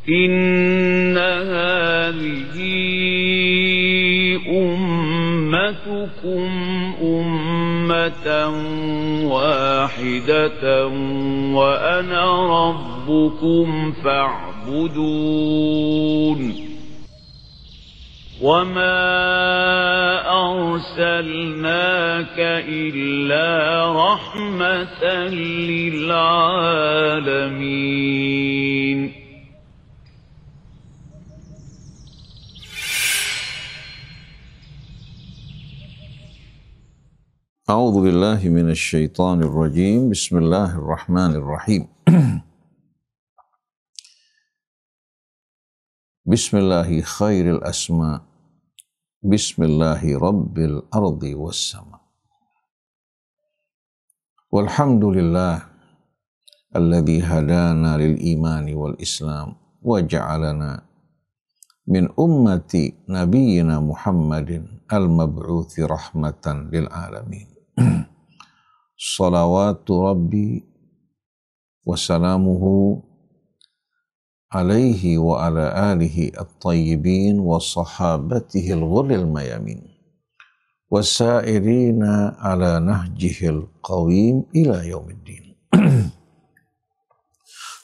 إن هذه أمتكم أمة واحدة وأنا ربكم فاعبدون وما أرسلناك إلا رحمة للعالمين. أعوذ بالله من الشيطان الرجيم. بسم الله الرحمن الرحيم. بسم الله خير الأسماء. بسم الله رب الأرض والسماء. والحمد لله الذي هدانا للإيمان والإسلام وجعلنا من أمة نبينا محمد المبعوث رحمة للعالمين. صلوات ربي وسلامه عليه وعلى آله الطيبين وصحابته الغر الميامين والسائرين على نهجه القويم إلى يوم الدين.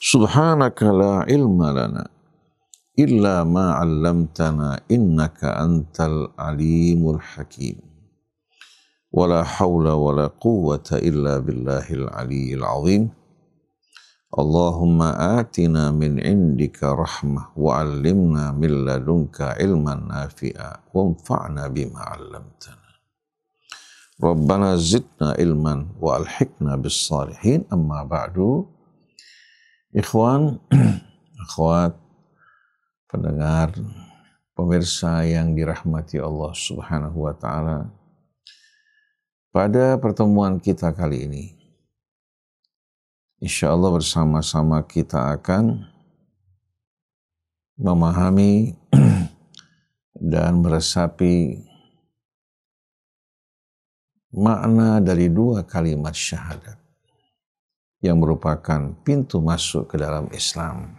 سبحانك لا علم لنا إلا ما علمتنا إنك أنت العليم الحكيم ولا حول ولا قوة إلا بالله العلي العظيم. اللهم آتنا من عندك رحمة وعلمنا من لدنك علما نافعا وانفعنا بما علمتنا. ربنا زدنا علما وألحقنا بالصالحين. أما بعد. Ikhwan, akhwat, pendengar, pemirsa yang dirahmati Allah Subhanahu wa Ta'ala, pada pertemuan kita kali ini, insya Allah bersama-sama kita akan memahami dan meresapi makna dari dua kalimat syahadat yang merupakan pintu masuk ke dalam Islam,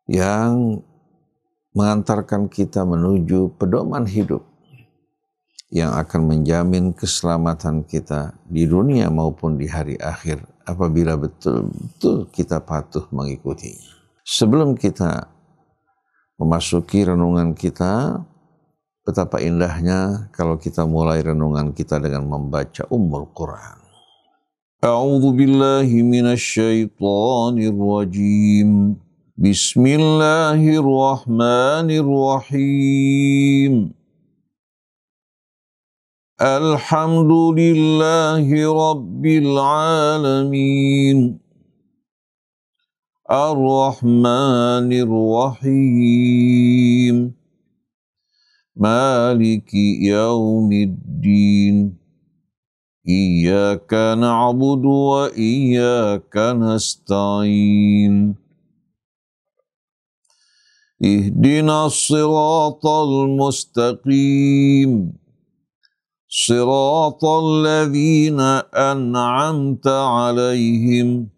yang mengantarkan kita menuju pedoman hidup yang akan menjamin keselamatan kita di dunia maupun di hari akhir apabila betul-betul kita patuh mengikutinya. Sebelum kita memasuki renungan kita, betapa indahnya kalau kita mulai renungan kita dengan membaca Ummul Quran. A'udzu billahi minasy syaithanir rajim. Bismillahirrahmanirrahim. Alhamdulillahi rabbil alamin. Ar-Rahmanir Rahim. Maliki yaumiddin. Iyyaka na'budu wa iyyaka nasta'in. Ihdinas siratal mustaqim. Siratal ladzina an'amta 'alaihim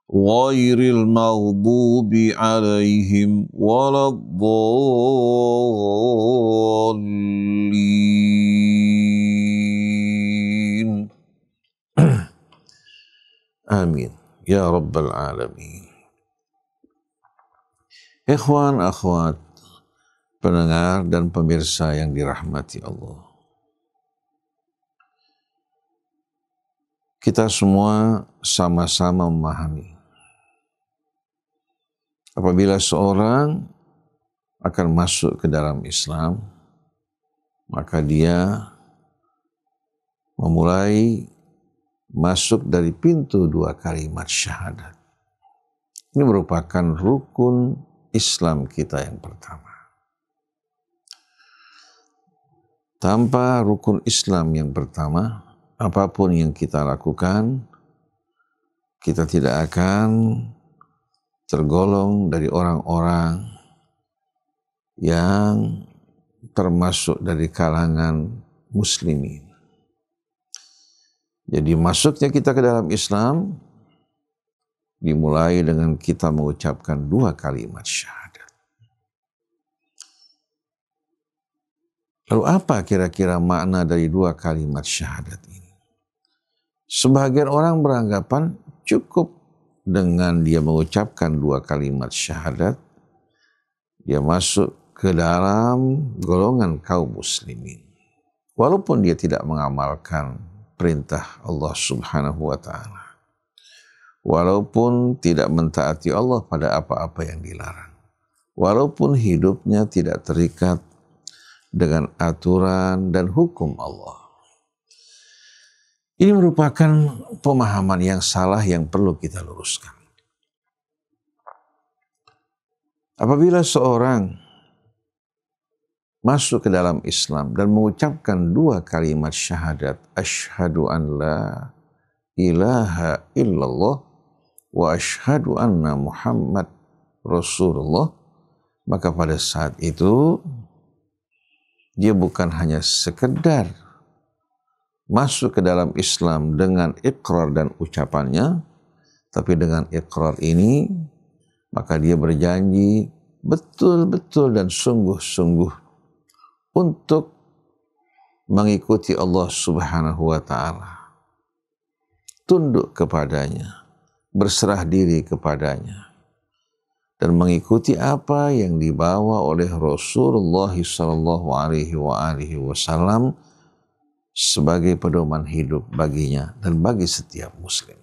ghairil maghdubi 'alaihim waladdallin. Amin ya rabbal alamin. Ikhwan, akhwat, pendengar dan pemirsa yang dirahmati Allah, kita semua sama-sama memahami apabila seorang akan masuk ke dalam Islam, maka dia memulai masuk dari pintu dua kalimat syahadat. Ini merupakan rukun Islam kita yang pertama. Tanpa rukun Islam yang pertama, apapun yang kita lakukan, kita tidak akan tergolong dari orang-orang yang termasuk dari kalangan muslimin. Jadi masuknya kita ke dalam Islam dimulai dengan kita mengucapkan 2 kalimat syahadat. Lalu apa kira-kira makna dari 2 kalimat syahadat ini? Sebagian orang beranggapan cukup dengan dia mengucapkan 2 kalimat syahadat, dia masuk ke dalam golongan kaum muslimin. Walaupun dia tidak mengamalkan perintah Allah Subhanahu wa ta'ala. Walaupun tidak mentaati Allah pada apa-apa yang dilarang. Walaupun hidupnya tidak terikat dengan aturan dan hukum Allah. Ini merupakan pemahaman yang salah yang perlu kita luruskan. Apabila seorang masuk ke dalam Islam dan mengucapkan 2 kalimat syahadat, asyhadu an la ilaha illallah wa asyhadu anna Muhammad Rasulullah, maka pada saat itu dia bukan hanya sekedar masuk ke dalam Islam dengan ikrar dan ucapannya, tapi dengan ikrar ini maka dia berjanji betul-betul dan sungguh-sungguh untuk mengikuti Allah Subhanahu wa ta'ala, tunduk kepadanya, berserah diri kepadanya, dan mengikuti apa yang dibawa oleh Rasulullah sallallahu alaihi wasallam sebagai pedoman hidup baginya dan bagi setiap muslim.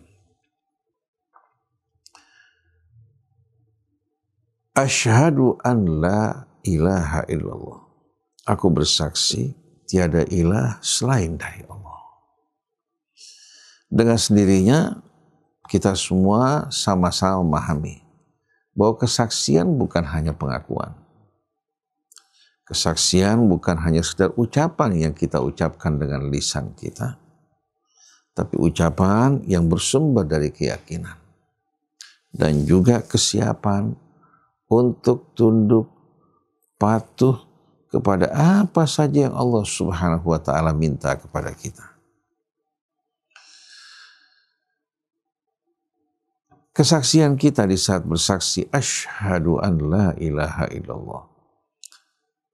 Asyhadu an la ilaha illallah. Aku bersaksi tiada ilah selain dari Allah. Dengan sendirinya kita semua sama-sama memahami bahwa kesaksian bukan hanya pengakuan. Kesaksian bukan hanya sekedar ucapan yang kita ucapkan dengan lisan kita, tapi ucapan yang bersumber dari keyakinan dan juga kesiapan untuk tunduk patuh kepada apa saja yang Allah Subhanahu wa ta'ala minta kepada kita. Kesaksian kita di saat bersaksi asyhadu an la ilaha illallah,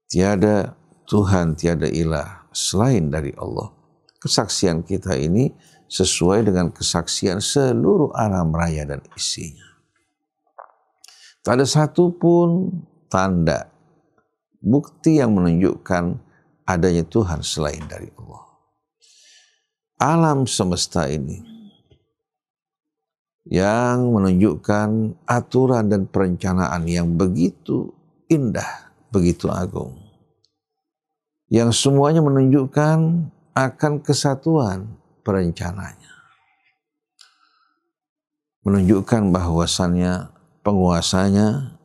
tiada Tuhan, tiada ilah selain dari Allah. Kesaksian kita ini sesuai dengan kesaksian seluruh alam raya dan isinya. Tak ada satupun tanda, bukti yang menunjukkan adanya Tuhan selain dari Allah. Alam semesta ini yang menunjukkan aturan dan perencanaan yang begitu indah, begitu agung, yang semuanya menunjukkan akan kesatuan perencananya, menunjukkan bahwasannya penguasanya,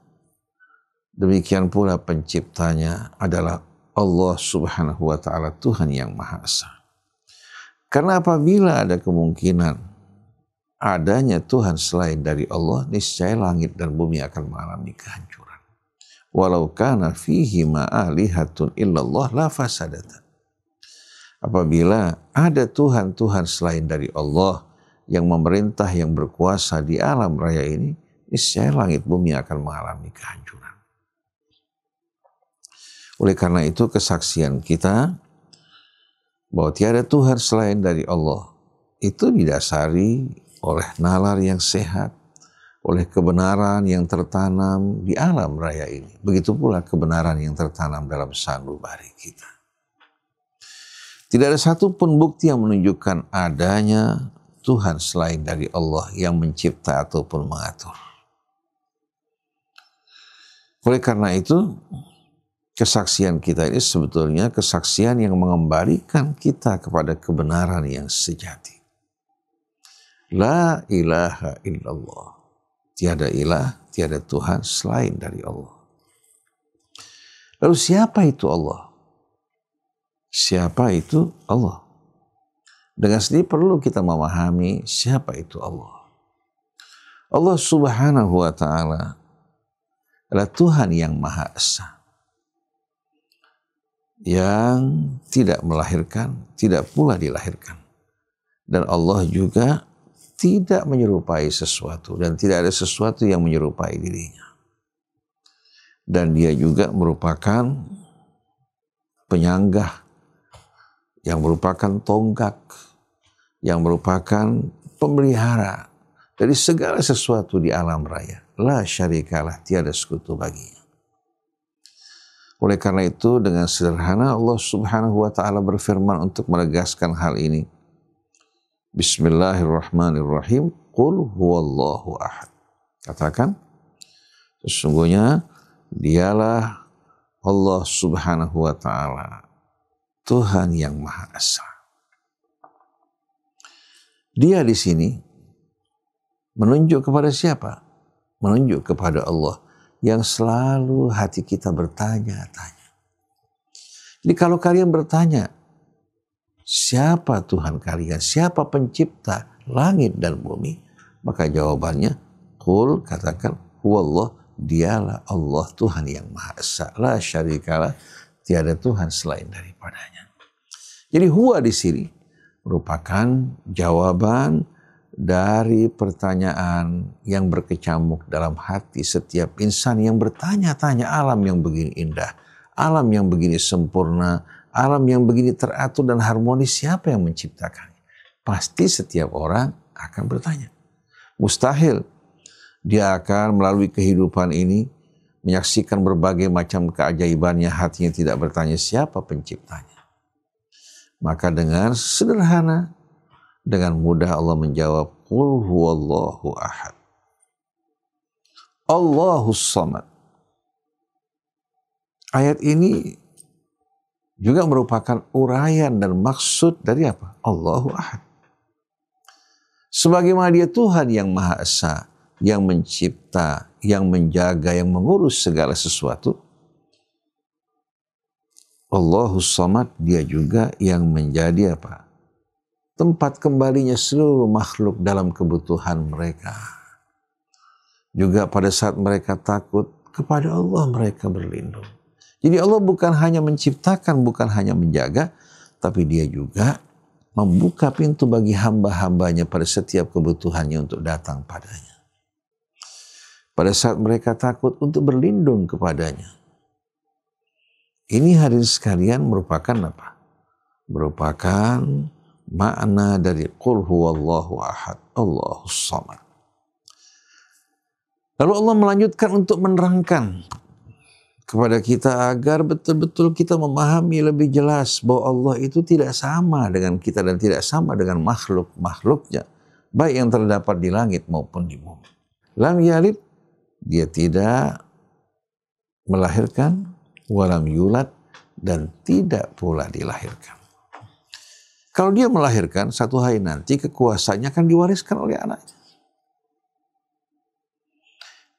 demikian pula penciptanya adalah Allah Subhanahu wa ta'ala, Tuhan yang Maha Esa. Karena apabila ada kemungkinan adanya Tuhan selain dari Allah, niscaya langit dan bumi akan mengalami kehancuran. Walau kana fihi ma'alihatun illallah la fasadata. Apabila ada Tuhan-Tuhan selain dari Allah yang memerintah, yang berkuasa di alam raya ini, niscaya langit bumi akan mengalami kehancuran. Oleh karena itu kesaksian kita bahwa tiada Tuhan selain dari Allah itu didasari oleh nalar yang sehat, oleh kebenaran yang tertanam di alam raya ini. Begitu pula kebenaran yang tertanam dalam sanubari kita. Tidak ada satupun bukti yang menunjukkan adanya Tuhan selain dari Allah yang mencipta ataupun mengatur. Oleh karena itu, kesaksian kita ini sebetulnya kesaksian yang mengembalikan kita kepada kebenaran yang sejati. La ilaha illallah. Tiada ilah, tiada Tuhan selain dari Allah. Lalu siapa itu Allah? Siapa itu Allah? Dengan sendiri perlu kita memahami siapa itu Allah. Allah Subhanahu wa ta'ala adalah Tuhan yang Maha Esa, yang tidak melahirkan, tidak pula dilahirkan. Dan Allah juga tidak menyerupai sesuatu dan tidak ada sesuatu yang menyerupai dirinya. Dan dia juga merupakan penyanggah, yang merupakan tonggak, yang merupakan pemelihara dari segala sesuatu di alam raya. La syarikalah, tiada sekutu baginya. Oleh karena itu dengan sederhana Allah Subhanahu wa ta'ala berfirman untuk menegaskan hal ini. Bismillahirrahmanirrahim. Qul huwallahu ahad. Katakan, sesungguhnya dialah Allah Subhanahu wa ta'ala, Tuhan yang Maha Esa. Dia di sini menunjuk kepada siapa? Menunjuk kepada Allah yang selalu hati kita bertanya-tanya. Jadi kalau kalian bertanya, siapa Tuhan kalian? Siapa pencipta langit dan bumi? Maka jawabannya, qul, katakan, huwallah, dialah Allah Tuhan yang Maha Esa. La syarikalah, tiada Tuhan selain daripadanya. Jadi huwa di sini merupakan jawaban dari pertanyaan yang berkecamuk dalam hati setiap insan yang bertanya-tanya, alam yang begini indah, alam yang begini sempurna, alam yang begini teratur dan harmonis, siapa yang menciptakannya? Pasti setiap orang akan bertanya. Mustahil dia akan melalui kehidupan ini menyaksikan berbagai macam keajaibannya, hatinya tidak bertanya siapa penciptanya. Maka dengan sederhana, dengan mudah Allah menjawab, qul huwallahu ahad, Allahus samad. Ayat ini juga merupakan uraian dan maksud dari apa? Allahu ahad. Sebagaimana dia Tuhan yang Maha Esa, yang mencipta, yang menjaga, yang mengurus segala sesuatu, Allahus samad, dia juga yang menjadi apa? Tempat kembalinya seluruh makhluk dalam kebutuhan mereka. Juga pada saat mereka takut, kepada Allah mereka berlindung. Jadi Allah bukan hanya menciptakan, bukan hanya menjaga, tapi dia juga membuka pintu bagi hamba-hambanya pada setiap kebutuhannya untuk datang padanya. Pada saat mereka takut, untuk berlindung kepadanya. Ini hadirin sekalian merupakan apa? Merupakan makna dari qul huwallahu ahad, Allahus samad. Lalu Allah melanjutkan untuk menerangkan kepada kita agar betul-betul kita memahami lebih jelas bahwa Allah itu tidak sama dengan kita dan tidak sama dengan makhluk-makhluknya, baik yang terdapat di langit maupun di bumi. Lam yalid, dia tidak melahirkan, walam yulad, dan tidak pula dilahirkan. Kalau dia melahirkan, satu hari nanti kekuasaannya akan diwariskan oleh anaknya.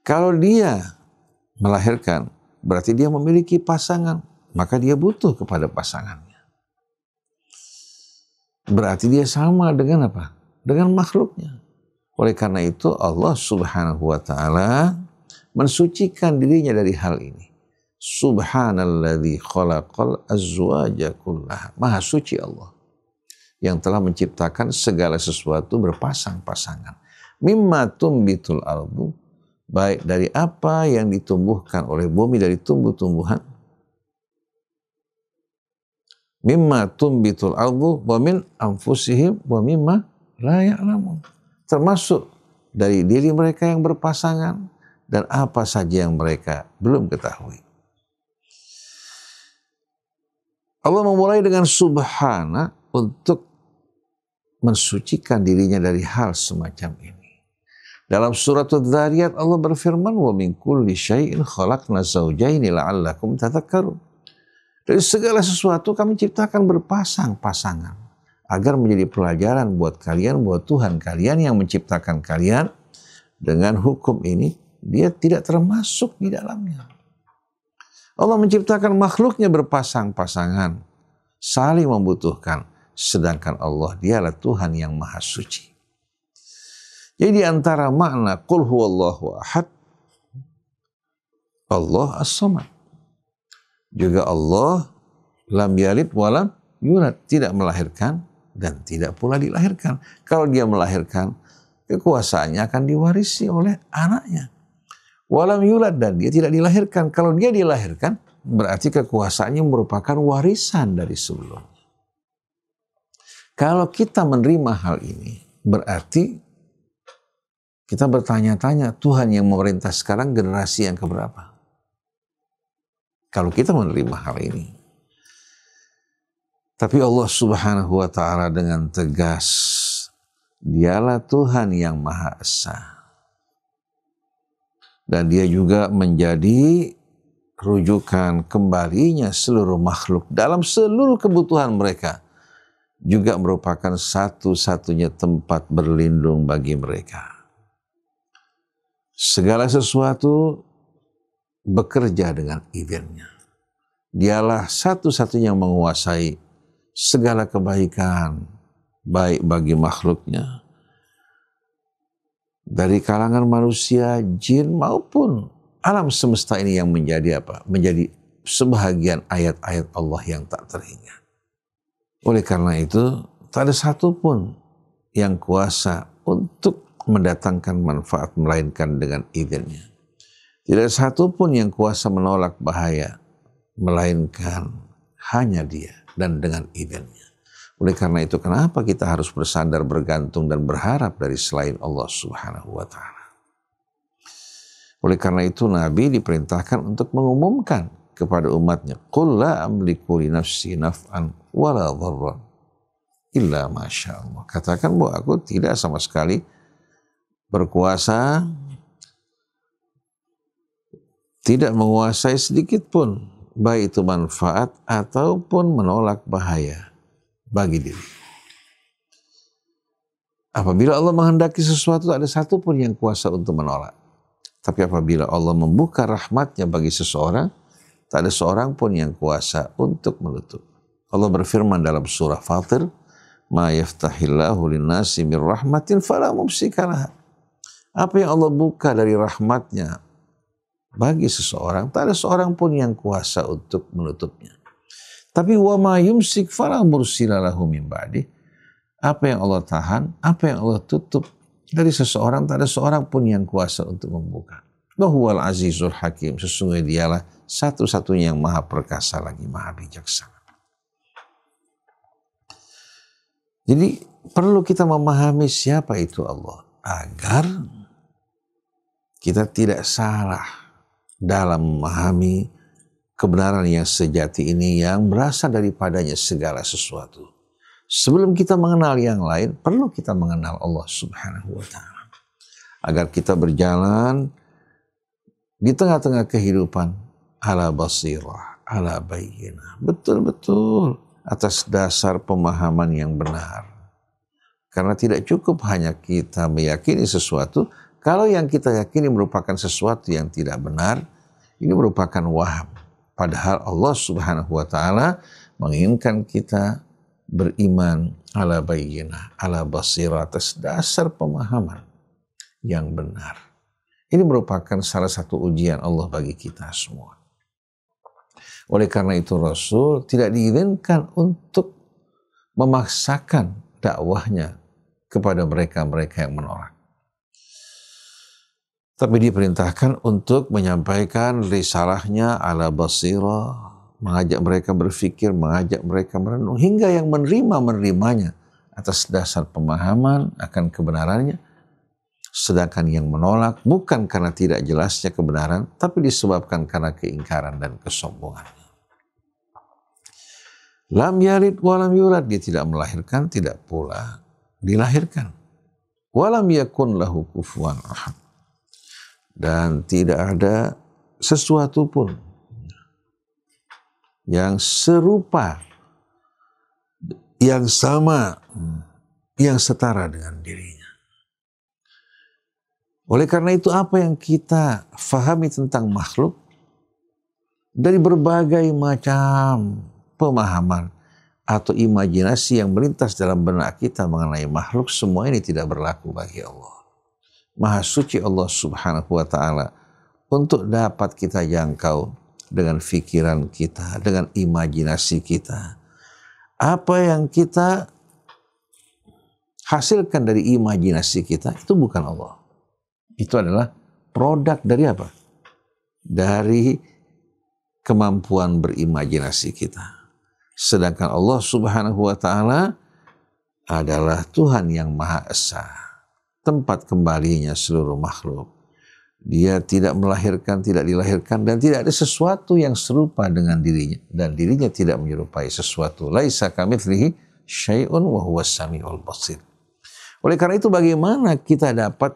Kalau dia melahirkan, berarti dia memiliki pasangan, maka dia butuh kepada pasangannya. Berarti dia sama dengan apa? Dengan makhluknya. Oleh karena itu Allah Subhanahu wa ta'ala mensucikan dirinya dari hal ini. Subhanalladzi khalaqal azwaja kullaha. Maha suci Allah yang telah menciptakan segala sesuatu berpasang-pasangan. Mimma tumbitul ardu, baik dari apa yang ditumbuhkan oleh bumi dari tumbuh-tumbuhan. Mimma tumbitul ardu wa min anfusihim wa mimma la ya'lamun. Termasuk dari diri mereka yang berpasangan dan apa saja yang mereka belum ketahui. Allah memulai dengan subhana untuk mensucikan dirinya dari hal semacam ini. Dalam surat Adz-Dzariyat Allah berfirman, wa min kulli syai'in khalaqna zawjaini la'allakum tadhakkarun. Dari segala sesuatu kami ciptakan berpasang-pasangan agar menjadi pelajaran buat kalian, buat Tuhan kalian yang menciptakan kalian dengan hukum ini, dia tidak termasuk di dalamnya. Allah menciptakan makhluknya berpasang-pasangan, saling membutuhkan, sedangkan Allah dialah Tuhan yang Maha Suci. Jadi di antara makna qul huwallahu ahad, Allah as-samad. Juga Allah lam yalid wa lam yulad, tidak melahirkan dan tidak pula dilahirkan. Kalau dia melahirkan, kekuasaannya akan diwarisi oleh anaknya. Walam yulad, dan dia tidak dilahirkan. Kalau dia dilahirkan, berarti kekuasaannya merupakan warisan dari sebelumnya. Kalau kita menerima hal ini, berarti kita bertanya-tanya, Tuhan yang memerintah sekarang generasi yang keberapa? Kalau kita menerima hal ini. Tapi Allah Subhanahu wa ta'ala dengan tegas, Dialah Tuhan yang Maha Esa. Dan Dia juga menjadi rujukan kembalinya seluruh makhluk dalam seluruh kebutuhan mereka. Juga merupakan satu-satunya tempat berlindung bagi mereka. Segala sesuatu bekerja dengan izinnya. Dialah satu-satunya yang menguasai segala kebaikan, baik bagi makhluknya, dari kalangan manusia, jin maupun alam semesta ini yang menjadi apa? Menjadi sebahagian ayat-ayat Allah yang tak terhingga. Oleh karena itu, tak ada satupun yang kuasa untuk mendatangkan manfaat melainkan dengan izinnya. Tidak ada satupun yang kuasa menolak bahaya melainkan hanya Dia dan dengan izinnya. Oleh karena itu, kenapa kita harus bersandar, bergantung dan berharap dari selain Allah Subhanahu wa ta'ala? Oleh karena itu, Nabi diperintahkan untuk mengumumkan kepada umatnya, "Qul la amliku li nafsi naf'an wa la dharran illa ma syaa Allah." Katakan bahwa aku tidak sama sekali berkuasa, tidak menguasai sedikit pun, baik itu manfaat ataupun menolak bahaya bagi diri. Apabila Allah menghendaki sesuatu, tak ada satupun yang kuasa untuk menolak. Tapi apabila Allah membuka rahmatnya bagi seseorang, tak ada seorang pun yang kuasa untuk menutup. Allah berfirman dalam surah Fatir, "Ma yaftahillahu linnasi min rahmatin fala mumsika laha." Apa yang Allah buka dari rahmatnya bagi seseorang, tak ada seorang pun yang kuasa untuk menutupnya. Tapi wa ma yumsik fala mursila lahu min ba'di. Apa yang Allah tahan, apa yang Allah tutup dari seseorang, tak ada seorang pun yang kuasa untuk membuka. Wa huwal azizul hakim. Sesungguhnya Dialah satu-satunya yang maha perkasa lagi maha bijaksana. Jadi perlu kita memahami siapa itu Allah agar kita tidak salah dalam memahami kebenaran yang sejati ini yang berasal daripadanya segala sesuatu. Sebelum kita mengenal yang lain, perlu kita mengenal Allah Subhanahu wa ta'ala. Agar kita berjalan di tengah-tengah kehidupan ala basirah, ala bayyinah. Betul-betul atas dasar pemahaman yang benar. Karena tidak cukup hanya kita meyakini sesuatu, kalau yang kita yakini merupakan sesuatu yang tidak benar, ini merupakan waham. Padahal Allah Subhanahu wa ta'ala menginginkan kita beriman ala bayyinah, ala basirah, atas dasar pemahaman yang benar. Ini merupakan salah satu ujian Allah bagi kita semua. Oleh karena itu Rasul tidak diizinkan untuk memaksakan dakwahnya kepada mereka-mereka yang menolak. Tapi diperintahkan untuk menyampaikan risalahnya ala basirah, mengajak mereka berfikir, mengajak mereka merenung, hingga yang menerimanya atas dasar pemahaman akan kebenarannya. Sedangkan yang menolak bukan karena tidak jelasnya kebenaran, tapi disebabkan karena keingkaran dan kesombongan. Lam yalid walam yulad, dia tidak melahirkan, tidak pula dilahirkan. Walam yakun lahu kufuwan ahad, dan tidak ada sesuatu pun yang serupa, yang sama, yang setara dengan dirinya. Oleh karena itu, apa yang kita fahami tentang makhluk dari berbagai macam pemahaman atau imajinasi yang melintas dalam benak kita mengenai makhluk, semua ini tidak berlaku bagi Allah. Maha suci Allah Subhanahu wa ta'ala untuk dapat kita jangkau dengan fikiran kita, dengan imajinasi kita. Apa yang kita hasilkan dari imajinasi kita, itu bukan Allah. Itu adalah produk dari apa? Dari kemampuan berimajinasi kita. Sedangkan Allah Subhanahu wa Ta'ala adalah Tuhan yang Maha Esa, tempat kembalinya seluruh makhluk. Dia tidak melahirkan, tidak dilahirkan, dan tidak ada sesuatu yang serupa dengan dirinya, dan dirinya tidak menyerupai sesuatu. Laisa kamitslihi syai'un wa huwas samiul basir. Oleh karena itu, bagaimana kita dapat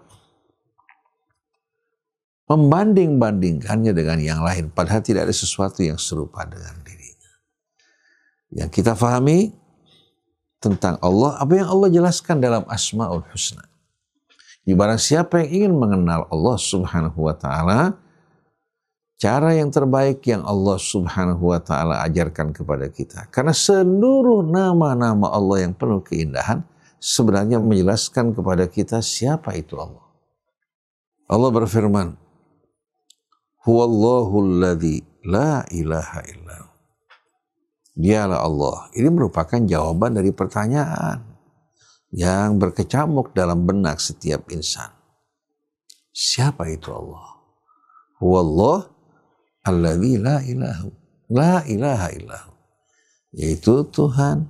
membanding-bandingkannya dengan yang lain, padahal tidak ada sesuatu yang serupa dengan dirinya. Yang kita fahami tentang Allah, apa yang Allah jelaskan dalam Asmaul Husna. Barang siapa yang ingin mengenal Allah Subhanahu wa Ta'ala, cara yang terbaik yang Allah Subhanahu wa Ta'ala ajarkan kepada kita. Karena seluruh nama-nama Allah yang penuh keindahan sebenarnya menjelaskan kepada kita siapa itu Allah. Allah berfirman, Huwallahul ladzi la ilaha illahu. Dialah Allah. Ini merupakan jawaban dari pertanyaan yang berkecamuk dalam benak setiap insan. Siapa itu Allah? Huwallah alladzi la ilaha illahu. Yaitu Tuhan,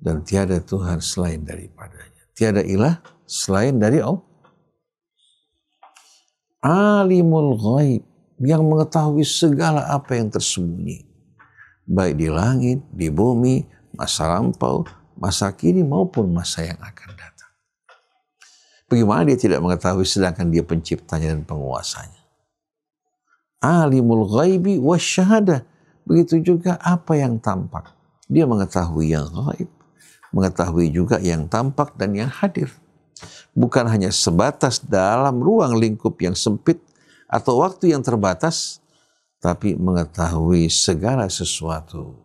dan tiada Tuhan selain daripadanya. Tiada ilah selain dari Allah. Alimul ghaib, yang mengetahui segala apa yang tersembunyi, baik di langit, di bumi, masa lampau, masa kini maupun masa yang akan datang. Bagaimana dia tidak mengetahui sedangkan dia penciptanya dan penguasanya? Alimul ghaibi wasyahadah, begitu juga apa yang tampak. Dia mengetahui yang ghaib, mengetahui juga yang tampak dan yang hadir. Bukan hanya sebatas dalam ruang lingkup yang sempit atau waktu yang terbatas, tapi mengetahui segala sesuatu,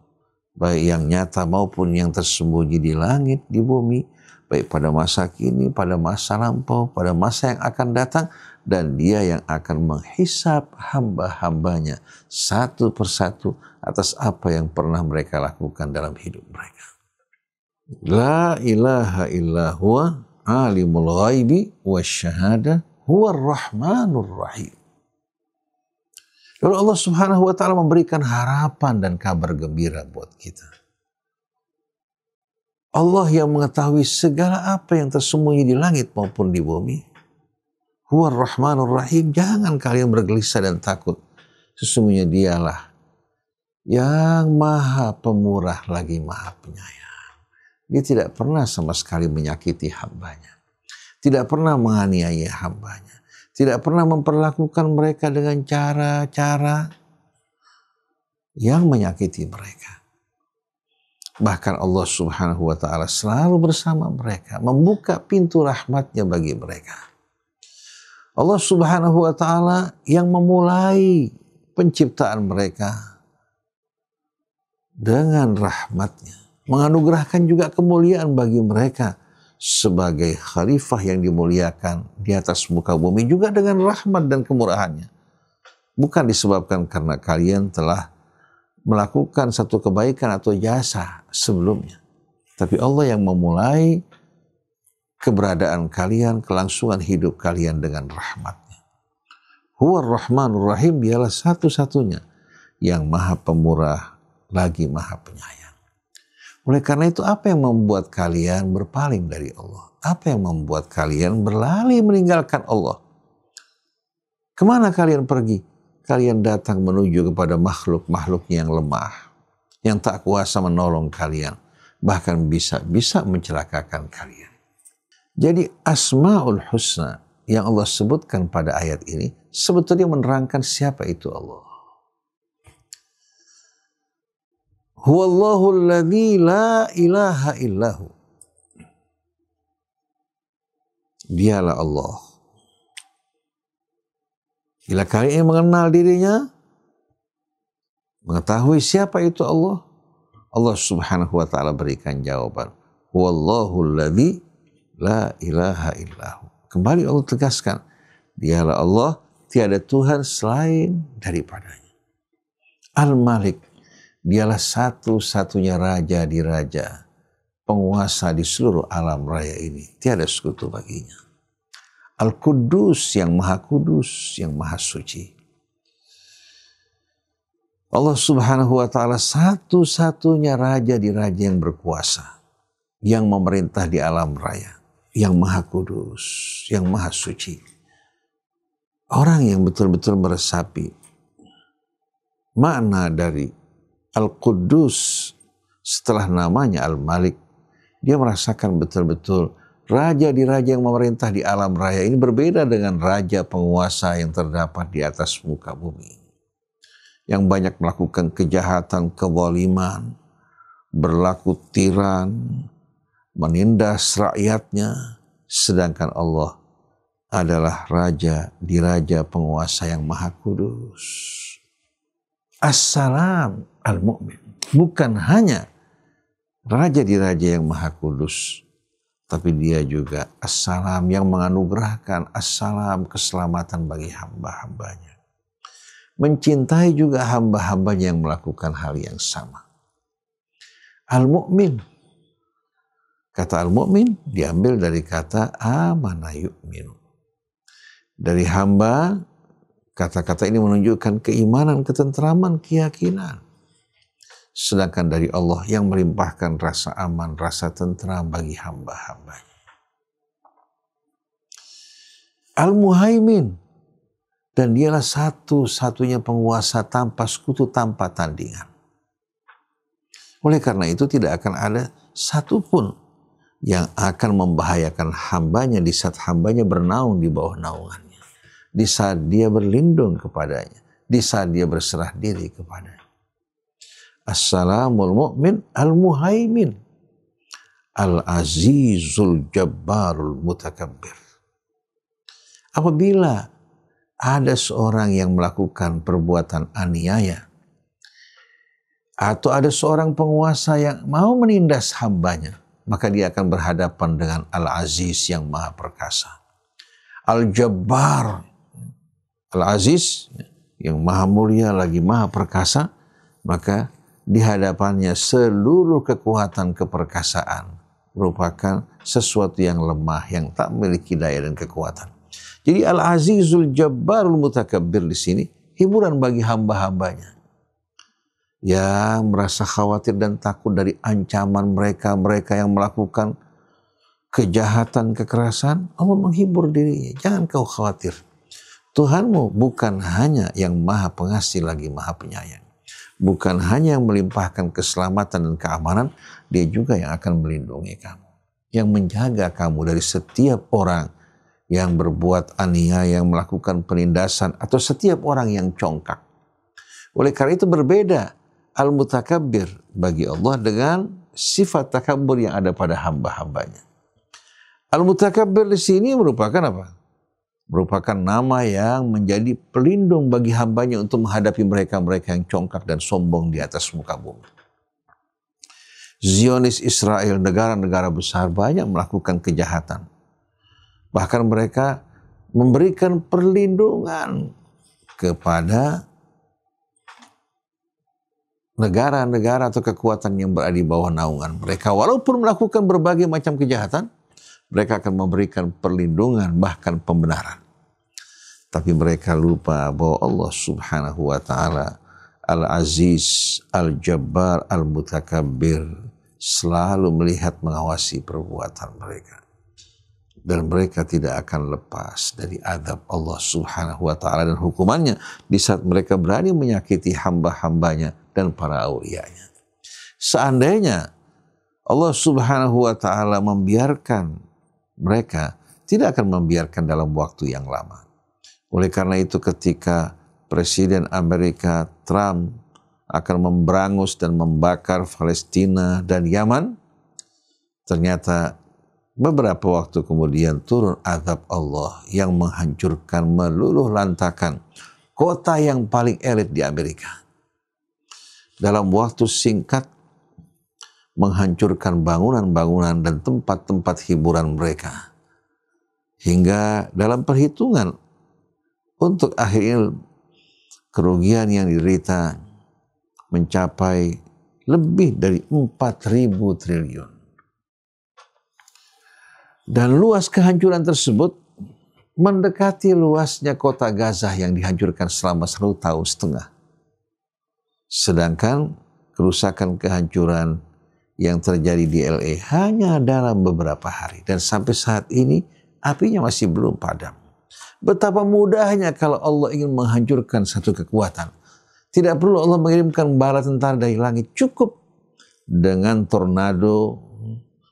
baik yang nyata maupun yang tersembunyi di langit, di bumi, baik pada masa kini, pada masa lampau, pada masa yang akan datang, dan dia yang akan menghisap hamba-hambanya satu persatu atas apa yang pernah mereka lakukan dalam hidup mereka. La ilaha illa huwa alimul ghaibi wasyahadah huwar rahmanur rahim. Lalu Allah Subhanahu wa Ta'ala memberikan harapan dan kabar gembira buat kita. Allah yang mengetahui segala apa yang tersembunyi di langit maupun di bumi. Huwar rahmanur rahim. Jangan kalian bergelisah dan takut. Sesungguhnya dialah yang maha pemurah lagi maha penyayang. Dia tidak pernah sama sekali menyakiti hambanya. Tidak pernah menganiaya hambanya. Tidak pernah memperlakukan mereka dengan cara-cara yang menyakiti mereka. Bahkan Allah Subhanahu wa Ta'ala selalu bersama mereka, membuka pintu rahmatnya bagi mereka. Allah Subhanahu wa Ta'ala yang memulai penciptaan mereka dengan rahmatnya, menganugerahkan juga kemuliaan bagi mereka sebagai khalifah yang dimuliakan di atas muka bumi juga dengan rahmat dan kemurahannya. Bukan disebabkan karena kalian telah melakukan satu kebaikan atau jasa sebelumnya, tapi Allah yang memulai keberadaan kalian, kelangsungan hidup kalian dengan rahmatnya. Huwar rahmanur rahim, dialah satu-satunya yang maha pemurah lagi maha penyayang. Oleh karena itu, apa yang membuat kalian berpaling dari Allah? Apa yang membuat kalian berlari meninggalkan Allah? Kemana kalian pergi? Kalian datang menuju kepada makhluk-makhluknya yang lemah, yang tak kuasa menolong kalian, bahkan bisa mencelakakan kalian. Jadi Asmaul Husna yang Allah sebutkan pada ayat ini sebetulnya menerangkan siapa itu Allah. Huwallahul ladzi la ilaha illahu. Dialah Allah. Bila kalian ingin mengenal dirinya, mengetahui siapa itu Allah, Allah Subhanahu wa Ta'ala berikan jawaban. Huwallahul ladzi la ilaha illahu. Kembali Allah tegaskan, dialah Allah, tiada Tuhan selain daripadanya. Al-Malik, dialah satu-satunya raja di raja, penguasa di seluruh alam raya ini. Tiada sekutu baginya. Al-Quddus, yang maha kudus, yang maha suci. Allah subhanahu wa ta'ala satu-satunya raja di raja yang berkuasa, yang memerintah di alam raya, yang maha kudus, yang maha suci. Orang yang betul-betul meresapi makna dari Al-Quddus setelah namanya Al-Malik, dia merasakan betul-betul raja di raja yang memerintah di alam raya ini berbeda dengan raja penguasa yang terdapat di atas muka bumi, yang banyak melakukan kejahatan, kezaliman, berlaku tiran, menindas rakyatnya. Sedangkan Allah adalah raja di raja penguasa yang maha kudus. As-Salam Al-Mu'min, bukan hanya raja di raja yang maha kudus, tapi dia juga As-Salam, yang menganugerahkan As-Salam, keselamatan bagi hamba-hambanya. Mencintai juga hamba-hambanya yang melakukan hal yang sama. Al-Mu'min, kata Al-Mu'min diambil dari kata amana yu'minu. Dari hamba, kata-kata ini menunjukkan keimanan, ketentraman, keyakinan. Sedangkan dari Allah yang melimpahkan rasa aman, rasa tentram bagi hamba-hambanya. Al-Muhaimin, dan dialah satu-satunya penguasa tanpa sekutu, tanpa tandingan. Oleh karena itu tidak akan ada satupun yang akan membahayakan hambanya di saat hambanya bernaung di bawah naungannya, di saat dia berlindung kepadanya, di saat dia berserah diri kepadanya. As-Salamul Mu'min Al-Muhaimin Al-Azizul Jabbarul Mutakabbir. Apabila ada seorang yang melakukan perbuatan aniaya, atau ada seorang penguasa yang mau menindas hambanya, maka dia akan berhadapan dengan Al-Aziz yang maha perkasa. Al-Jabbar, Al-Aziz yang maha mulia lagi maha perkasa, maka di hadapannya seluruh kekuatan keperkasaan merupakan sesuatu yang lemah, yang tak memiliki daya dan kekuatan. Jadi Al-Azizul Jabbarul Mutakabbir di sini hiburan bagi hamba-hambanya yang merasa khawatir dan takut dari ancaman mereka yang melakukan kejahatan, kekerasan. Allah menghibur dirinya. Jangan kau khawatir. Tuhanmu bukan hanya yang maha pengasih lagi maha penyayang. Bukan hanya yang melimpahkan keselamatan dan keamanan, dia juga yang akan melindungi kamu, yang menjaga kamu dari setiap orang yang berbuat aniaya, yang melakukan penindasan, atau setiap orang yang congkak. Oleh karena itu berbeda Al-Mutakabbir bagi Allah dengan sifat takabur yang ada pada hamba-hambanya. Al-Mutakabbir di sini merupakan apa? Merupakan nama yang menjadi pelindung bagi hambanya untuk menghadapi mereka-mereka yang congkak dan sombong di atas muka bumi. Zionis Israel, negara-negara besar banyak melakukan kejahatan. Bahkan mereka memberikan perlindungan kepada negara-negara atau kekuatan yang berada di bawah naungan mereka. Walaupun melakukan berbagai macam kejahatan, mereka akan memberikan perlindungan, bahkan pembenaran. Tapi mereka lupa bahwa Allah subhanahu wa ta'ala Al-Aziz, Al-Jabbar, Al-Mutakabbir selalu melihat, mengawasi perbuatan mereka. Dan mereka tidak akan lepas dari azab Allah subhanahu wa ta'ala dan hukumannya di saat mereka berani menyakiti hamba-hambanya dan para awliyanya. Seandainya Allah subhanahu wa ta'ala membiarkan mereka, tidak akan membiarkan dalam waktu yang lama. Oleh karena itu ketika Presiden Amerika Trump akan memberangus dan membakar Palestina dan Yaman, ternyata beberapa waktu kemudian turun azab Allah yang menghancurkan, meluluh lantakan kota yang paling elit di Amerika. Dalam waktu singkat menghancurkan bangunan-bangunan dan tempat-tempat hiburan mereka. Hingga dalam perhitungan untuk akhirnya kerugian yang diderita mencapai lebih dari 4.000 triliun. Dan luas kehancuran tersebut mendekati luasnya kota Gaza yang dihancurkan selama 1,5 tahun. Sedangkan kerusakan kehancuran yang terjadi di LA hanya dalam beberapa hari. Dan sampai saat ini apinya masih belum padam. Betapa mudahnya kalau Allah ingin menghancurkan satu kekuatan. Tidak perlu Allah mengirimkan bala tentara dari langit. Cukup dengan tornado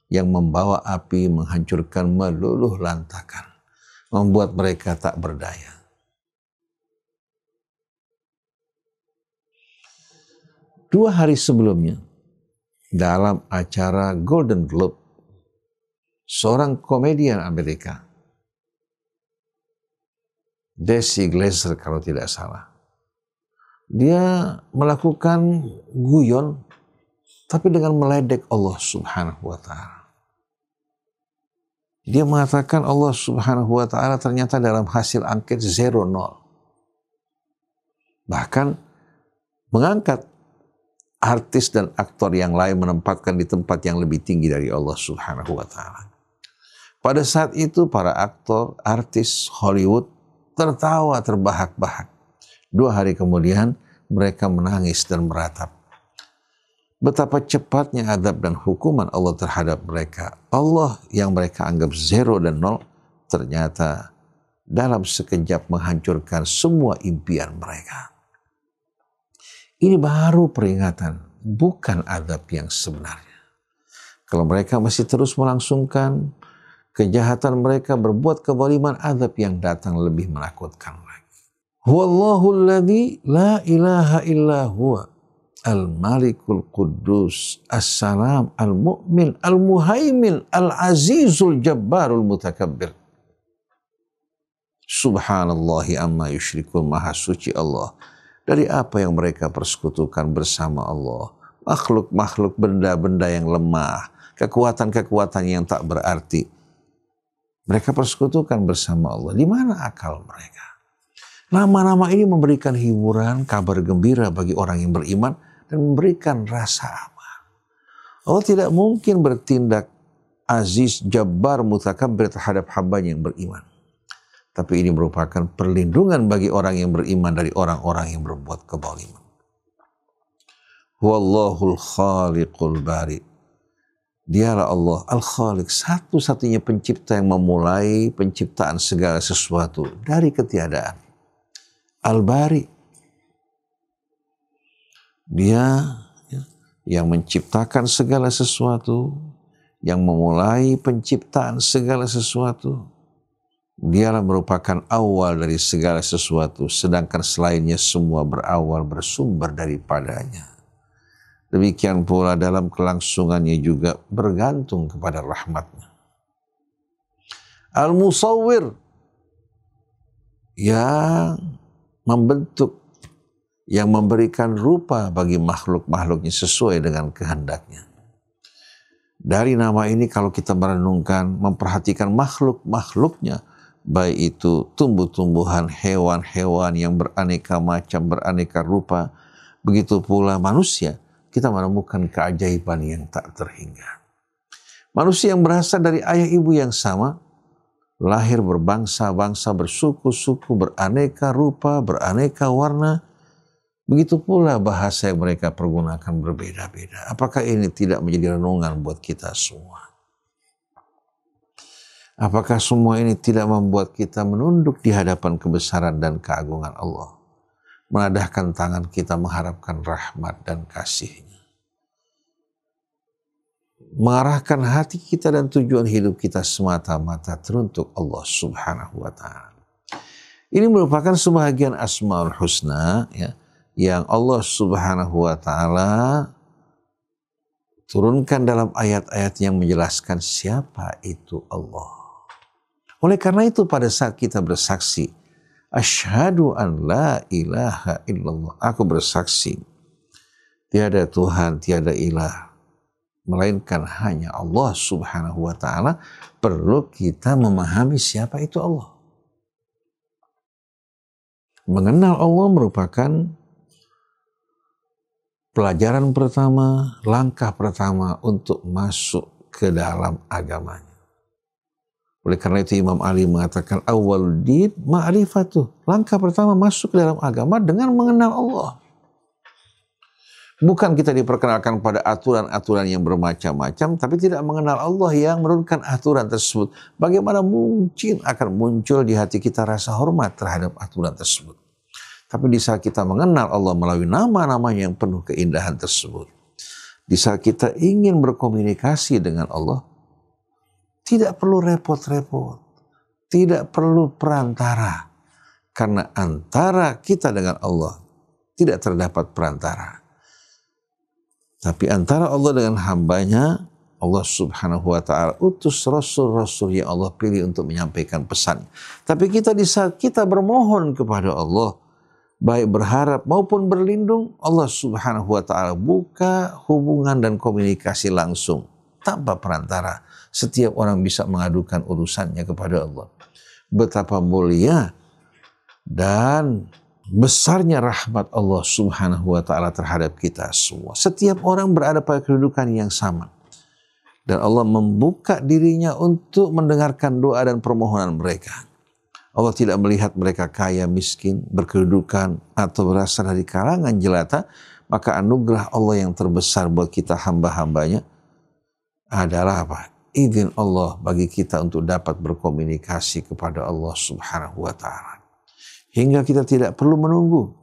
yang membawa api, menghancurkan, meluluh lantakan, membuat mereka tak berdaya. Dua hari sebelumnya, dalam acara Golden Globe, seorang komedian Amerika, Desi Glaser kalau tidak salah, dia melakukan guyon tapi dengan meledek Allah Subhanahu wa Ta'ala. Dia mengatakan Allah Subhanahu wa Ta'ala ternyata dalam hasil angket 0-0. Bahkan mengangkat artis dan aktor yang lain, menempatkan di tempat yang lebih tinggi dari Allah Subhanahu wa Ta'ala. Pada saat itu para aktor, artis Hollywood tertawa terbahak-bahak. 2 hari kemudian mereka menangis dan meratap. Betapa cepatnya adab dan hukuman Allah terhadap mereka. Allah yang mereka anggap 0 dan 0 ternyata dalam sekejap menghancurkan semua impian mereka. Ini baru peringatan, bukan adab yang sebenarnya. Kalau mereka masih terus melangsungkan kejahatan mereka, berbuat kezaliman, adab yang datang lebih menakutkan lagi. Huwallahu alladzi la ilaha illa huwa al-malikul quddus as-salam al-mu'min al-muhaimin al-azizul jabbarul mutakabbir. Subhanallahi amma yusyrikun, maha suci Allah dari apa yang mereka persekutukan bersama Allah. Makhluk-makhluk, benda-benda yang lemah, kekuatan-kekuatan yang tak berarti, mereka persekutukan bersama Allah. Di mana akal mereka? Nama-nama ini memberikan hiburan, kabar gembira bagi orang yang beriman dan memberikan rasa aman. Allah tidak mungkin bertindak aziz, jabbar, mutakabbir terhadap hambanya yang beriman. Tapi ini merupakan perlindungan bagi orang yang beriman dari orang-orang yang berbuat kezaliman. Huwallahul khaliqul bari. Dialah Allah al-khaliq, satu-satunya pencipta yang memulai penciptaan segala sesuatu dari ketiadaan. Al-bari. Dia yang menciptakan segala sesuatu, yang memulai penciptaan segala sesuatu. Dialah merupakan awal dari segala sesuatu, sedangkan selainnya semua berawal bersumber daripadanya. Demikian pula dalam kelangsungannya juga bergantung kepada rahmatnya. Al-Musawwir, yang membentuk, yang memberikan rupa bagi makhluk-makhluknya sesuai dengan kehendaknya. Dari nama ini kalau kita merenungkan, memperhatikan makhluk-makhluknya, baik itu tumbuh-tumbuhan, hewan-hewan yang beraneka macam, beraneka rupa, begitu pula manusia, kita menemukan keajaiban yang tak terhingga. Manusia yang berasal dari ayah ibu yang sama, lahir berbangsa-bangsa, bersuku-suku, beraneka rupa, beraneka warna, begitu pula bahasa yang mereka pergunakan berbeda-beda. Apakah ini tidak menjadi renungan buat kita semua? Apakah semua ini tidak membuat kita menunduk di hadapan kebesaran dan keagungan Allah? Menadahkan tangan kita mengharapkan rahmat dan kasih-Nya. Mengarahkan hati kita dan tujuan hidup kita semata-mata teruntuk Allah Subhanahu wa Ta'ala. Ini merupakan sebahagian Asmaul Husna, ya, yang Allah Subhanahu wa Ta'ala turunkan dalam ayat-ayat yang menjelaskan siapa itu Allah. Oleh karena itu pada saat kita bersaksi, asyhadu an la ilaha illallah, aku bersaksi tiada Tuhan, tiada ilah, melainkan hanya Allah Subhanahu wa Ta'ala, perlu kita memahami siapa itu Allah. Mengenal Allah merupakan pelajaran pertama, langkah pertama untuk masuk ke dalam agamanya. Oleh karena itu Imam Ali mengatakan awal din ma'rifatuh. Langkah pertama masuk ke dalam agama dengan mengenal Allah. Bukan kita diperkenalkan pada aturan-aturan yang bermacam-macam, tapi tidak mengenal Allah yang menurunkan aturan tersebut. Bagaimana mungkin akan muncul di hati kita rasa hormat terhadap aturan tersebut. Tapi di saat kita mengenal Allah melalui nama-namanya yang penuh keindahan tersebut, di saat kita ingin berkomunikasi dengan Allah, tidak perlu repot-repot, tidak perlu perantara. Karena antara kita dengan Allah tidak terdapat perantara. Tapi antara Allah dengan hambanya, Allah subhanahu wa ta'ala utus rasul-rasul yang Allah pilih untuk menyampaikan pesan. Tapi kita di saat kita bermohon kepada Allah, baik berharap maupun berlindung, Allah subhanahu wa ta'ala buka hubungan dan komunikasi langsung tanpa perantara. Setiap orang bisa mengadukan urusannya kepada Allah. Betapa mulia dan besarnya rahmat Allah subhanahu wa ta'ala terhadap kita semua. Setiap orang berada pada kedudukan yang sama. Dan Allah membuka dirinya untuk mendengarkan doa dan permohonan mereka. Allah tidak melihat mereka kaya, miskin, berkedudukan, atau berasal dari kalangan jelata. Maka anugerah Allah yang terbesar buat kita hamba-hambanya adalah apa? Izin Allah bagi kita untuk dapat berkomunikasi kepada Allah subhanahu wa ta'ala. Hingga kita tidak perlu menunggu,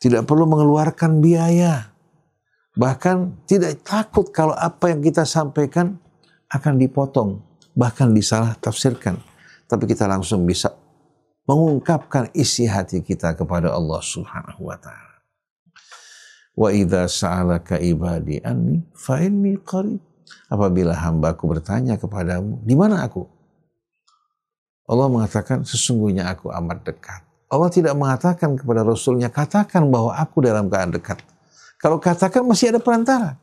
tidak perlu mengeluarkan biaya, bahkan tidak takut kalau apa yang kita sampaikan akan dipotong, bahkan disalah tafsirkan. Tapi kita langsung bisa mengungkapkan isi hati kita kepada Allah subhanahu wa ta'ala. Wa idza sa'alaka ibadi anni fa inni qarib. Apabila hambaku bertanya kepadamu, di mana aku? Allah mengatakan, sesungguhnya aku amat dekat. Allah tidak mengatakan kepada Rasulnya, katakan bahwa aku dalam keadaan dekat. Kalau katakan masih ada perantara.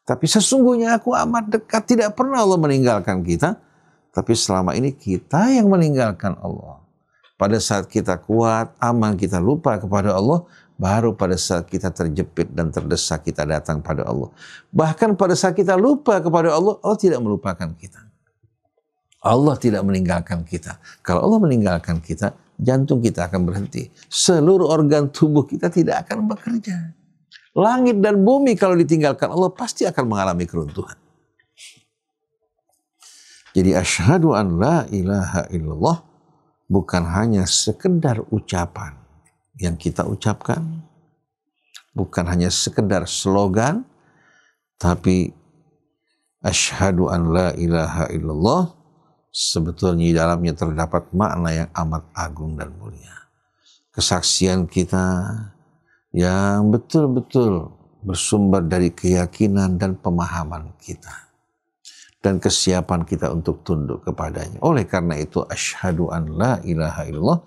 Tapi sesungguhnya aku amat dekat. Tidak pernah Allah meninggalkan kita. Tapi selama ini kita yang meninggalkan Allah. Pada saat kita kuat, aman, kita lupa kepada Allah. Baru pada saat kita terjepit dan terdesak kita datang pada Allah. Bahkan pada saat kita lupa kepada Allah, Allah tidak melupakan kita. Allah tidak meninggalkan kita. Kalau Allah meninggalkan kita, jantung kita akan berhenti. Seluruh organ tubuh kita tidak akan bekerja. Langit dan bumi kalau ditinggalkan Allah pasti akan mengalami keruntuhan. Jadi asyhadu an la ilaha illallah bukan hanya sekedar ucapan yang kita ucapkan. Bukan hanya sekedar slogan. Tapi asyhadu an la ilaha illallah sebetulnya di dalamnya terdapat makna yang amat agung dan mulia. Kesaksian kita yang betul-betul bersumber dari keyakinan dan pemahaman kita. Dan kesiapan kita untuk tunduk kepadanya. Oleh karena itu, asyhadu an la ilaha illallah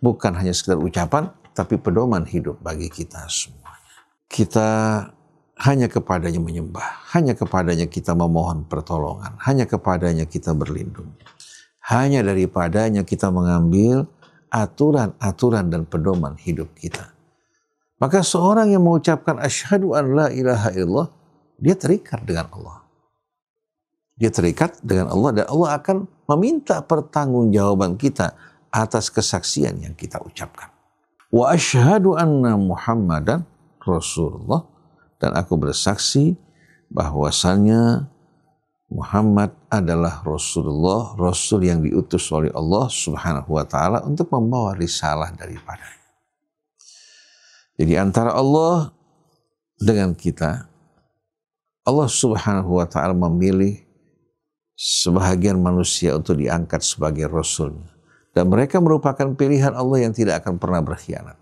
bukan hanya sekedar ucapan, tapi pedoman hidup bagi kita semuanya. Kita hanya kepadanya menyembah, hanya kepadanya kita memohon pertolongan, hanya kepadanya kita berlindung. Hanya daripadanya kita mengambil aturan-aturan dan pedoman hidup kita. Maka seorang yang mengucapkan asyhadu an la ilaha illallah, dia terikat dengan Allah. Dia terikat dengan Allah dan Allah akan meminta pertanggungjawaban kita atas kesaksian yang kita ucapkan. Wa asyhadu anna Muhammadan Rasulullah, dan aku bersaksi bahwasannya Muhammad adalah Rasulullah, Rasul yang diutus oleh Allah subhanahu wa ta'ala untuk membawa risalah daripadanya. Jadi antara Allah dengan kita, Allah subhanahu wa ta'ala memilih sebahagian manusia untuk diangkat sebagai Rasulnya. Dan mereka merupakan pilihan Allah yang tidak akan pernah berkhianat.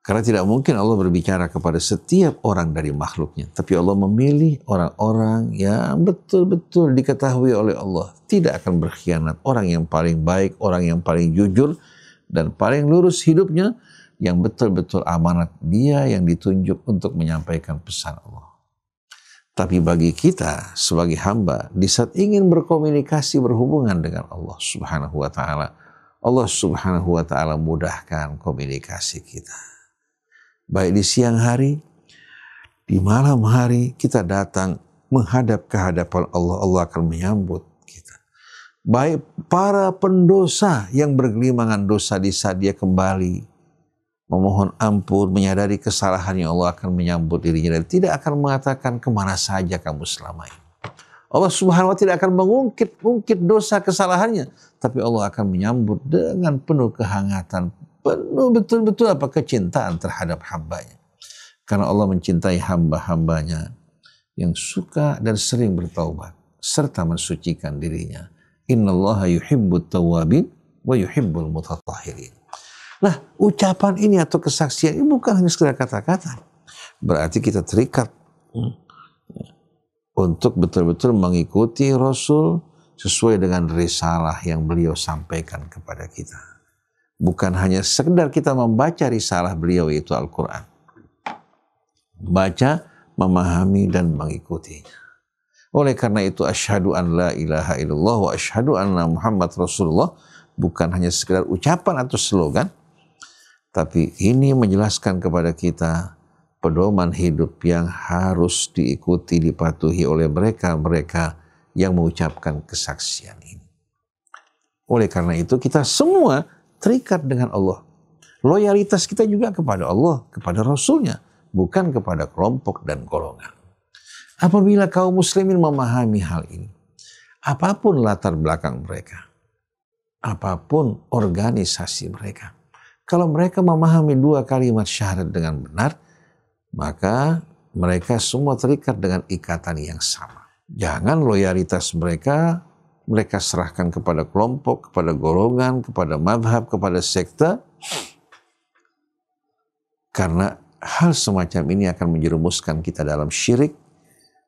Karena tidak mungkin Allah berbicara kepada setiap orang dari makhluknya. Tapi Allah memilih orang-orang yang betul-betul diketahui oleh Allah. Tidak akan berkhianat. Orang yang paling baik, orang yang paling jujur, dan paling lurus hidupnya, yang betul-betul amanat dia yang ditunjuk untuk menyampaikan pesan Allah. Tapi bagi kita sebagai hamba, di saat ingin berkomunikasi berhubungan dengan Allah subhanahu wa ta'ala, Allah subhanahu wa ta'ala mudahkan komunikasi kita. Baik di siang hari, di malam hari kita datang menghadap ke hadapan Allah, Allah akan menyambut kita. baik para pendosa yang bergelimangan dosa di saat dia kembali memohon ampun, menyadari kesalahannya, Allah akan menyambut dirinya dan tidak akan mengatakan kemana saja kamu selama ini. Allah Subhanahu wa Ta'ala tidak akan mengungkit dosa kesalahannya, tapi Allah akan menyambut dengan penuh kehangatan, penuh betul-betul kecintaan terhadap hambanya. Karena Allah mencintai hamba-hambanya yang suka dan sering bertaubat serta mensucikan dirinya. Innallaha yuhibbut tawwabin wa yuhibbul mutatahhirin. Nah, ucapan ini atau kesaksian ini bukan hanya sekedar kata-kata. Berarti kita terikat untuk betul-betul mengikuti Rasul sesuai dengan risalah yang beliau sampaikan kepada kita. Bukan hanya sekedar kita membaca risalah beliau yaitu Al-Quran. Baca, memahami dan mengikutinya. Oleh karena itu asyhadu an la ilaha illallah wa asyhadu anna Muhammad Rasulullah bukan hanya sekedar ucapan atau slogan, tapi ini menjelaskan kepada kita pedoman hidup yang harus diikuti, dipatuhi oleh mereka-mereka yang mengucapkan kesaksian ini. Oleh karena itu kita semua terikat dengan Allah. Loyalitas kita juga kepada Allah, kepada Rasulnya, bukan kepada kelompok dan golongan. Apabila kaum muslimin memahami hal ini, apapun latar belakang mereka, apapun organisasi mereka, kalau mereka memahami dua kalimat syahadat dengan benar, maka mereka semua terikat dengan ikatan yang sama. Jangan loyalitas mereka serahkan kepada kelompok, kepada golongan, kepada madhab, kepada sekte, karena hal semacam ini akan menjerumuskan kita dalam syirik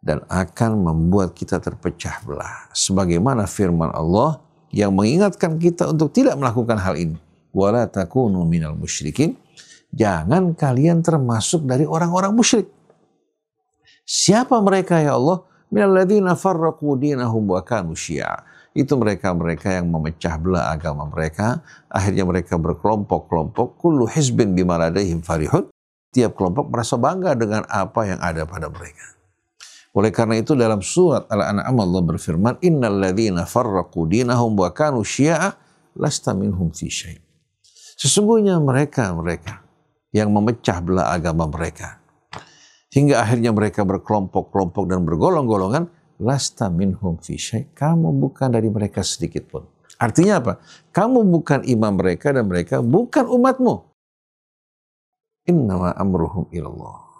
dan akan membuat kita terpecah belah. Sebagaimana firman Allah yang mengingatkan kita untuk tidak melakukan hal ini. Wala takunu minal musyrikin. Jangan kalian termasuk dari orang-orang musyrik. Siapa mereka ya Allah? Minal ladzina farraqu dinahum wa kanu syi'a. Itu mereka-mereka yang memecah belah agama mereka. Akhirnya mereka berkelompok-kelompok. Kullu hizbin bima ladaihim farihun. Tiap kelompok merasa bangga dengan apa yang ada pada mereka. Oleh karena itu dalam surat Al-An'am Allah berfirman, Innal ladzina farraqu dinahum wa kanu syi'a lasta minhum fi syai'. Sesungguhnya mereka yang memecah belah agama mereka hingga akhirnya mereka berkelompok-kelompok dan bergolong-golongan, lasta minhum fi syai'. Kamu bukan dari mereka sedikit pun. Artinya apa? Kamu bukan imam mereka dan mereka bukan umatmu. Innama amruhum ilallah.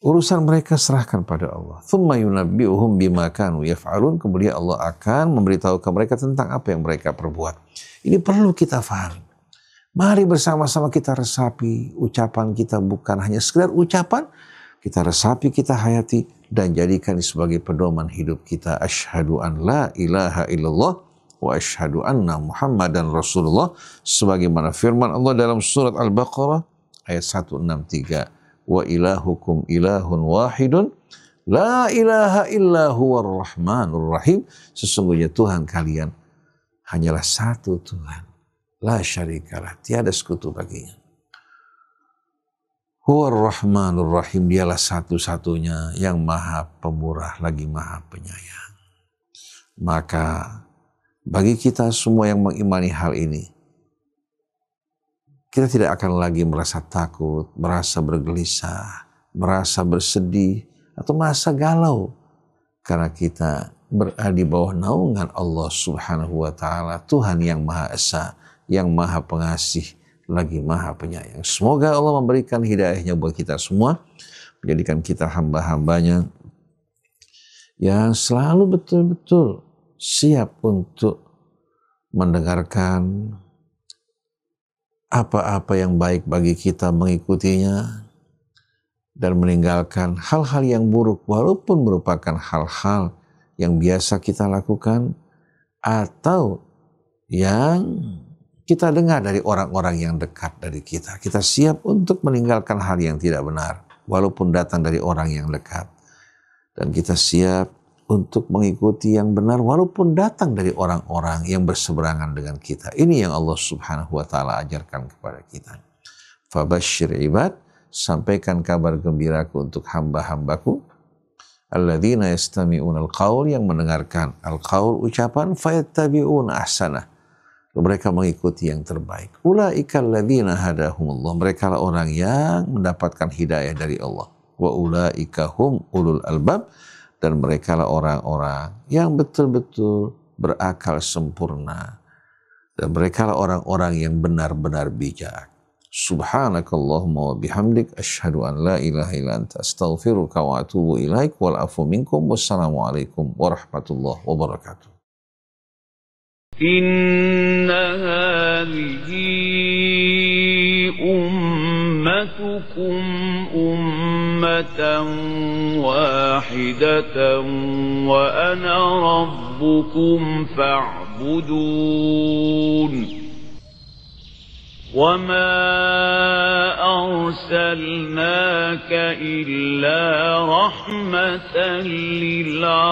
Urusan mereka serahkan pada Allah. Tsumma yunabbi'uhum bima kanu yaf'alun. Kemudian Allah akan memberitahu ke mereka tentang apa yang mereka perbuat. Ini perlu kita faham. Mari bersama-sama kita resapi ucapan kita, bukan hanya sekedar ucapan. Kita resapi, kita hayati dan jadikan sebagai pedoman hidup kita. Asyhadu an la ilaha illallah wa asyhadu anna Muhammadan Rasulullah. Sebagaimana firman Allah dalam surat Al-Baqarah ayat 163. Wa ilahukum ilahun wahidun la ilaha illa huwar rahmanur rahim. Sesungguhnya Tuhan kalian hanyalah satu Tuhan, la syarikalah, tiada sekutu baginya. Huwar rahmanur rahim, dialah satu-satunya yang maha pemurah lagi maha penyayang. Maka bagi kita semua yang mengimani hal ini, kita tidak akan lagi merasa takut, merasa bergelisah, merasa bersedih, atau merasa galau. Karena kita berada di bawah naungan Allah Subhanahu wa Ta'ala, Tuhan yang Maha Esa, yang Maha Pengasih, lagi Maha Penyayang. Semoga Allah memberikan hidayahnya buat kita semua, menjadikan kita hamba-hambanya yang selalu betul-betul siap untuk mendengarkan apa-apa yang baik bagi kita, mengikutinya dan meninggalkan hal-hal yang buruk walaupun merupakan hal-hal yang biasa kita lakukan atau yang kita dengar dari orang-orang yang dekat dari kita. Kita siap untuk meninggalkan hal yang tidak benar walaupun datang dari orang yang dekat, dan kita siap untuk mengikuti yang benar walaupun datang dari orang-orang yang berseberangan dengan kita. Ini yang Allah Subhanahu wa Ta'ala ajarkan kepada kita. Fabashshir ibad, sampaikan kabar gembiraku untuk hamba-hambaku. alladzina yastami'una al-qaul, yang mendengarkan al-qaul, ucapan, fayattabi'una ahsanah, mereka mengikuti yang terbaik. Ulaika alladzina hadahumullah, mereka lah orang yang mendapatkan hidayah dari Allah. Wa ulaika hum ulul albab, dan mereka lah orang-orang yang betul-betul berakal sempurna, dan mereka lah orang-orang yang benar-benar bijak. Subhanakallahumma wa bihamdik, asyhadu an la ilaha illa anta, astaghfiruka wa atubu ilaik, wal afu minkum, wassalamualaikum warahmatullahi wabarakatuh. Inna hadhihi ummatukum ummatan wahidatan wa ana rabbukum fa'budun. وَمَا أَرْسَلْنَاكَ إِلَّا رَحْمَةً لِلْعَالَمِينَ